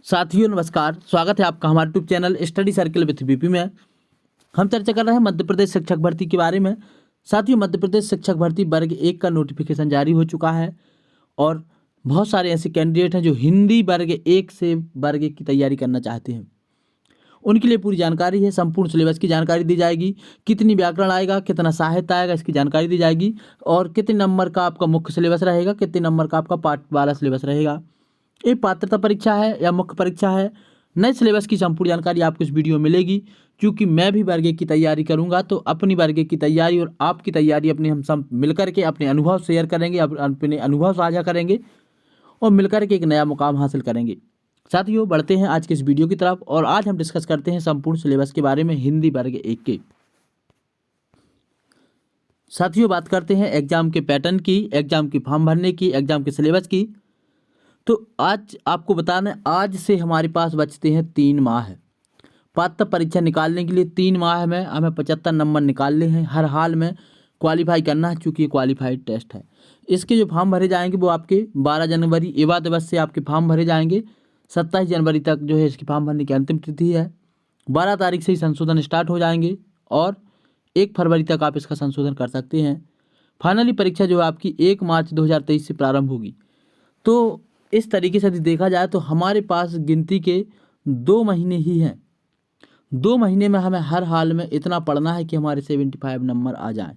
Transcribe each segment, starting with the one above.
साथियों नमस्कार, स्वागत है आपका हमारे YouTube channel study circle with BP में। हम चर्चा कर रहे हैं मध्य प्रदेश शिक्षक भर्ती के बारे में। साथियों, मध्य प्रदेश शिक्षक भर्ती वर्ग 1 का नोटिफिकेशन जारी हो चुका है और बहुत सारे ऐसे कैंडिडेट हैं जो हिंदी वर्ग 1 से वर्ग 1 की तैयारी करना चाहते हैं। उनके लिए पूरी जानकारी है, संपूर्ण सिलेबस की जानकारी दी जाएगी, कितनी व्याकरण आएगा, कितना साहित्य आएगा, इसकी जानकारी दी जाएगी और कितने नंबर का आपका मुख्य सिलेबस रहेगा, कितने नंबर का आपका पार्ट वाला सिलेबस रहेगा। ये पात्रता परीक्षा है या मुख्य परीक्षा है, नए सिलेबस की संपूर्ण जानकारी आपको इस वीडियो में मिलेगी। क्योंकि मैं भी वर्ग 1 की तैयारी करूंगा तो अपनी वर्ग 1 की तैयारी और आपकी तैयारी अपने हम सब मिलकर के अपने अनुभव शेयर करेंगे, अपने अनुभव साझा करेंगे और मिलकर के एक नया मुकाम हासिल करेंगे। साथियों, बढ़ते हैं आज के इस वीडियो की तरफ और आज हम डिस्कस करते हैं संपूर्ण सिलेबस के बारे में हिंदी वर्ग 1 के। साथियों, बात करते हैं एग्जाम के पैटर्न की, एग्जाम की फॉर्म भरने की, एग्जाम के सिलेबस की। तो आज आपको बताना है, आज से हमारे पास बचते हैं 3 माह है। पात्रता परीक्षा निकालने के लिए 3 माह में हमें 75 नंबर निकालने हैं, हर हाल में क्वालिफाई करना है चूँकि ये क्वालिफाइड टेस्ट है। इसके जो फॉर्म भरे जाएंगे वो आपके 12 जनवरी युवा दिवस से आपके फॉर्म भरे जाएंगे। 27 जनवरी तक जो है इसकी फॉर्म भरने की अंतिम तिथि है। 12 तारीख से ही संशोधन स्टार्ट हो जाएंगे और 1 फरवरी तक आप इसका संशोधन कर सकते हैं। फाइनली परीक्षा जो है आपकी 1 मार्च 2023 से प्रारंभ होगी। तो इस तरीके से यदि देखा जाए तो हमारे पास गिनती के 2 महीने ही हैं। 2 महीने में हमें हर हाल में इतना पढ़ना है कि हमारे 75 नंबर आ जाएं।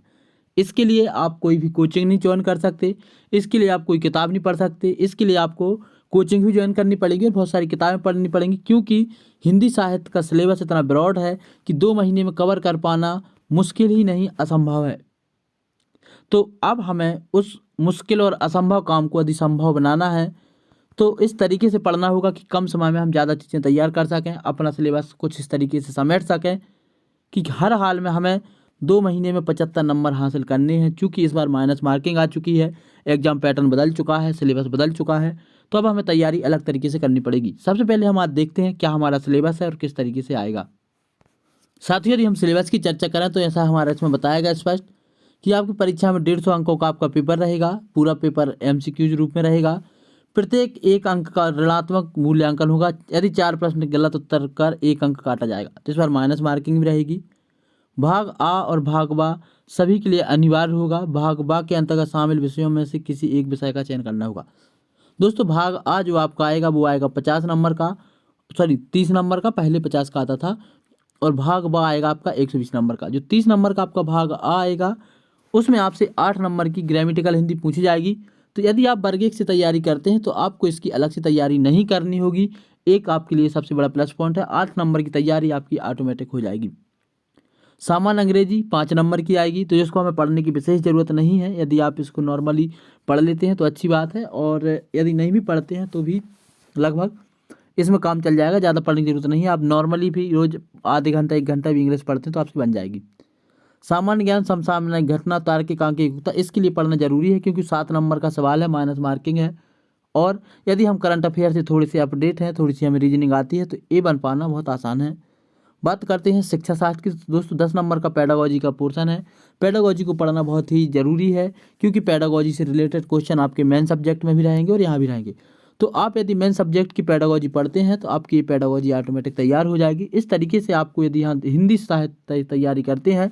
इसके लिए आप कोई भी कोचिंग नहीं ज्वाइन कर सकते, इसके लिए आप कोई किताब नहीं पढ़ सकते, इसके लिए आपको कोचिंग भी ज्वाइन करनी पड़ेगी और बहुत सारी किताबें पढ़नी पड़ेंगी। क्योंकि हिंदी साहित्य का सिलेबस इतना ब्रॉड है कि 2 महीने में कवर कर पाना मुश्किल ही नहीं, असंभव है। तो अब हमें उस मुश्किल और असंभव काम को यदि संभव बनाना है तो इस तरीके से पढ़ना होगा कि कम समय में हम ज़्यादा चीज़ें तैयार कर सकें, अपना सिलेबस कुछ इस तरीके से समेट सकें कि हर हाल में हमें 2 महीने में 75 नंबर हासिल करने हैं। चूँकि इस बार माइनस मार्किंग आ चुकी है, एग्जाम पैटर्न बदल चुका है, सिलेबस बदल चुका है, तो अब हमें तैयारी अलग तरीके से करनी पड़ेगी। सबसे पहले हम आज देखते हैं क्या हमारा सिलेबस है और किस तरीके से आएगा। साथ ही यदि हम सिलेबस की चर्चा करें तो ऐसा हमारा इसमें बताया गया स्पष्ट कि आपकी परीक्षा में 150 अंकों का आपका पेपर रहेगा। पूरा पेपर MCQ रूप में रहेगा। प्रत्येक 1 अंक का ऋणात्मक मूल्यांकन होगा। यदि 4 प्रश्न गलत उत्तर कर 1 अंक काटा जाएगा तो इस बार माइनस मार्किंग भी रहेगी। भाग आ और भाग बा सभी के लिए अनिवार्य होगा। भाग बा के अंतर्गत शामिल विषयों में से किसी एक विषय का चयन करना होगा। दोस्तों, भाग आ जो आपका आएगा वो आएगा 50 नंबर का, 30 नंबर का, पहले 50 का आता था। और भाग बा आएगा आपका 120 नंबर का। जो 30 नंबर का आपका भाग आ आएगा उसमें आपसे 8 नंबर की ग्रामेटिकल हिंदी पूछी जाएगी। तो यदि आप वर्ग 1 से तैयारी करते हैं तो आपको इसकी अलग से तैयारी नहीं करनी होगी। एक आपके लिए सबसे बड़ा प्लस पॉइंट है, 8 नंबर की तैयारी आपकी ऑटोमेटिक हो जाएगी। सामान्य अंग्रेजी 5 नंबर की आएगी, तो जिसको हमें पढ़ने की विशेष ज़रूरत नहीं है। यदि आप इसको नॉर्मली पढ़ लेते हैं तो अच्छी बात है, और यदि नहीं भी पढ़ते हैं तो भी लगभग इसमें काम चल जाएगा। ज़्यादा पढ़ने की जरूरत नहीं है। आप नॉर्मली भी रोज़ आधे घंटा 1 घंटा भी इंग्लिश पढ़ते हैं तो आपसे बन जाएगी। सामान्य ज्ञान, समसामयिक घटना, तार्किक अंक एकता, इसके लिए पढ़ना जरूरी है क्योंकि 7 नंबर का सवाल है, माइनस मार्किंग है। और यदि हम करंट अफेयर से थोड़ी सी अपडेट हैं, थोड़ी सी हमें रीजनिंग आती है तो ये बन पाना बहुत आसान है। बात करते हैं शिक्षा शास्त्र की। दोस्तों, 10 नंबर का पेडागोजी का पोर्शन है। पेडागोजी को पढ़ना बहुत ही ज़रूरी है क्योंकि पेडागोजी से रिलेटेड क्वेश्चन आपके मेन सब्जेक्ट में भी रहेंगे और यहाँ भी रहेंगे। तो आप यदि मेन सब्जेक्ट की पेडागोजी पढ़ते हैं तो आपकी ये पेडागोजी ऑटोमेटिक तैयार हो जाएगी। इस तरीके से आपको यदि यहाँ हिंदी साहित्य तैयारी करते हैं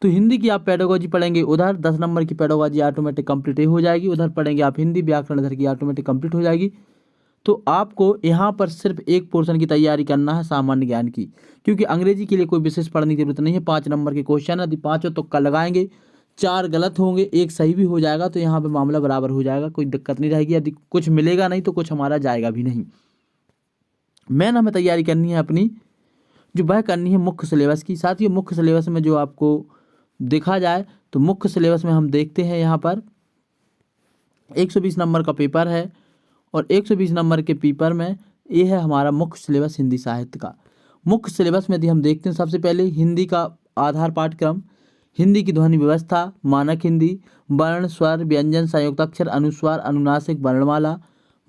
तो हिंदी की आप पेडागोजी पढ़ेंगे, उधर 10 नंबर की पेडागोजी ऑटोमेटिक कंप्लीट हो जाएगी। उधर पढ़ेंगे आप हिंदी व्याकरण, इधर की ऑटोमेटिक कंप्लीट हो जाएगी। तो आपको यहाँ पर सिर्फ एक पोर्शन की तैयारी करना है, सामान्य ज्ञान की, क्योंकि अंग्रेजी के लिए कोई विशेष पढ़ने की जरूरत नहीं है। 5 नंबर के क्वेश्चन है, यदि 5 तुक्का लगाएंगे, 4 गलत होंगे, 1 सही भी हो जाएगा तो यहाँ पर मामला बराबर हो जाएगा, कोई दिक्कत नहीं रहेगी। यदि कुछ मिलेगा नहीं तो कुछ हमारा जाएगा भी नहीं। मेन हमें तैयारी करनी है अपनी, जो वह करनी है मुख्य सिलेबस की। साथ ही मुख्य सिलेबस में जो आपको देखा जाए तो मुख्य सिलेबस में हम देखते हैं यहाँ पर 120 नंबर का पेपर है और 120 नंबर के पेपर में ये है हमारा मुख्य सिलेबस हिंदी साहित्य का। मुख्य सिलेबस में यदि हम देखते हैं, सबसे पहले हिंदी का आधार पाठ्यक्रम, हिंदी की ध्वनि व्यवस्था, मानक हिंदी, वर्ण, स्वर, व्यंजन, संयुक्ताक्षर, अनुस्वार, अनुनासिक, वर्णमाला,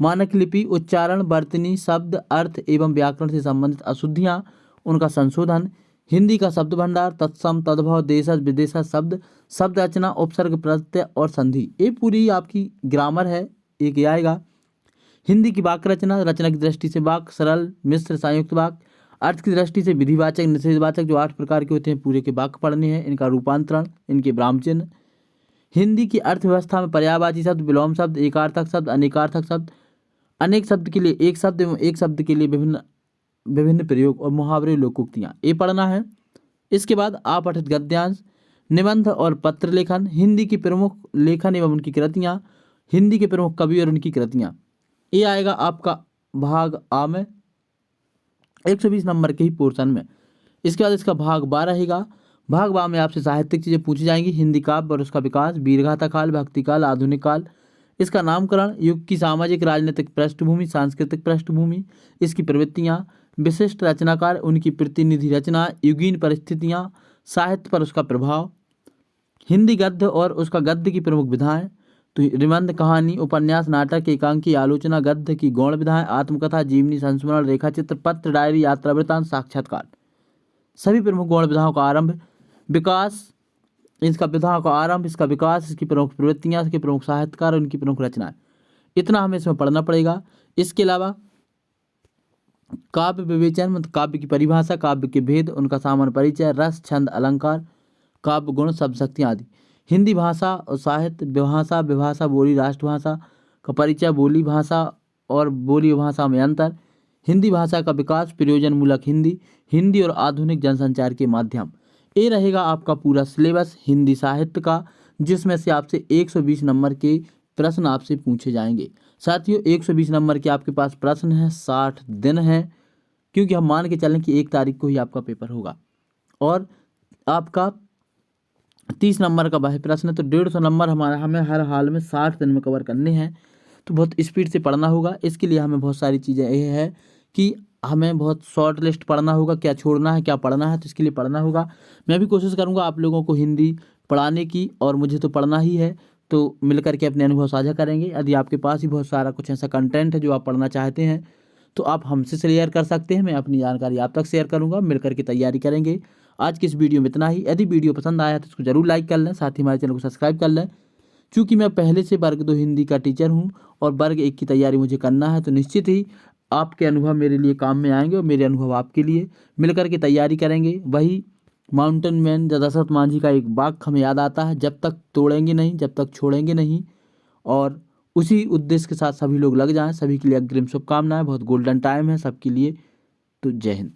मानक लिपि, उच्चारण, वर्तनी, शब्द, अर्थ एवं व्याकरण से संबंधित अशुद्धियाँ, उनका संशोधन, हिंदी का शब्द भंडार, तत्सम, तद्भव, देशज, विदेशज शब्द, शब्द रचना, उपसर्ग, प्रत्यय और संधि। ये पूरी आपकी ग्रामर है, एक ये आएगा। हिंदी की वाक्य रचना, रचना की दृष्टि से वाक्य सरल, मिश्र, संयुक्त वाक्य। अर्थ की दृष्टि से विधिवाचक, निषेधवाचक, जो 8 प्रकार के होते हैं पूरे के वाक्य पढ़ने हैं, इनका रूपांतरण, इनके विराम चिन्ह। हिंदी की अर्थव्यवस्था में पर्यायवाची शब्द, विलोम शब्द, एकार्थक शब्द, अनेकार्थक शब्द, अनेक शब्द के लिए एक शब्द एवं एक शब्द के लिए विभिन्न विभिन्न प्रयोग और मुहावरे, लोकोक्तियाँ, ये पढ़ना है। इसके बाद अपठित गद्यांश, निबंध और पत्र लेखन, हिंदी की प्रमुख लेखन एवं उनकी कृतियाँ, हिंदी के प्रमुख कवि और उनकी कृतियाँ, ये आएगा आपका भाग आ में 120 नंबर के ही पोर्शन में। इसके बाद इसका भाग बा रहेगा। भाग बा में आपसे साहित्यिक चीज़ें पूछी जाएंगी, हिंदी काव्य और उसका विकास, वीरगाथा काल, भक्ति काल, आधुनिक काल, इसका नामकरण, युग की सामाजिक राजनीतिक पृष्ठभूमि, सांस्कृतिक पृष्ठभूमि, इसकी प्रवृत्तियाँ, विशिष्ट रचनाकार, उनकी प्रतिनिधि रचना, युगीन परिस्थितियाँ, साहित्य पर उसका प्रभाव, हिंदी गद्य और उसका गद्य की प्रमुख विधाएं, तो निबंध, कहानी, उपन्यास, नाटक, एकांकी, आलोचना, गद्य की गौण विधाएं, आत्मकथा, जीवनी, संस्मरण, रेखाचित्र, पत्र, डायरी, यात्रा वृत्तांत, साक्षात्कार, सभी प्रमुख गौण विधाओं का आरंभ, विकास, इसका विधाओं का आरंभ, इसका विकास, इसकी प्रमुख प्रवृत्तियाँ, इसके प्रमुख साहित्यकार, उनकी प्रमुख रचनाएं, इतना हमें इसमें पढ़ना पड़ेगा। इसके अलावा काव्य विवेचन, मतलब काव्य की परिभाषा, काव्य के भेद, उनका सामान्य परिचय, रस, छंद, अलंकार, काव्य गुण, शब्द शक्तियाँ आदि, हिंदी भाषा और साहित्य, विभाषा, विभाषा, बोली, राष्ट्रभाषा का परिचय, बोली भाषा और बोली भाषा में अंतर, हिंदी भाषा का विकास, प्रयोजनमूलक हिंदी, हिंदी और आधुनिक जनसंचार के माध्यम, ये रहेगा आपका पूरा सिलेबस हिंदी साहित्य का, जिसमें से आपसे 120 नंबर के प्रश्न आपसे पूछे जाएंगे। साथियों 120 नंबर के आपके पास प्रश्न हैं, 60 दिन हैं, क्योंकि हम मान के चलें कि 1 तारीख को ही आपका पेपर होगा और आपका 30 नंबर का वह प्रश्न है, तो 150 नंबर हमें हर हाल में 60 दिन में कवर करने हैं। तो बहुत स्पीड से पढ़ना होगा। इसके लिए हमें बहुत सारी चीज़ें ये है कि हमें बहुत शॉर्ट लिस्ट पढ़ना होगा, क्या छोड़ना है क्या पढ़ना है, तो इसके लिए पढ़ना होगा। मैं भी कोशिश करूँगा आप लोगों को हिंदी पढ़ाने की, और मुझे तो पढ़ना ही है, तो मिलकर के अपने अनुभव साझा करेंगे। यदि आपके पास ही बहुत सारा कुछ ऐसा कंटेंट है जो आप पढ़ना चाहते हैं तो आप हमसे शेयर कर सकते हैं, मैं अपनी जानकारी आप तक शेयर करूँगा, मिलकर के तैयारी करेंगे। आज की इस वीडियो में इतना ही। यदि वीडियो पसंद आया तो इसको जरूर लाइक कर लें, साथ ही हमारे चैनल को सब्सक्राइब कर लें। चूँकि मैं पहले से वर्ग 2 हिंदी का टीचर हूँ और वर्ग 1 की तैयारी मुझे करना है, तो निश्चित ही आपके अनुभव मेरे लिए काम में आएंगे और मेरे अनुभव आपके लिए, मिलकर के तैयारी करेंगे। वही माउंटेन मैन दशरथ मांझी का एक वाक्य हमें याद आता है, जब तक तोड़ेंगे नहीं जब तक छोड़ेंगे नहीं। और उसी उद्देश्य के साथ सभी लोग लग जाएं। सभी के लिए अग्रिम शुभकामनाएं। बहुत गोल्डन टाइम है सबके लिए। तो जय हिंद।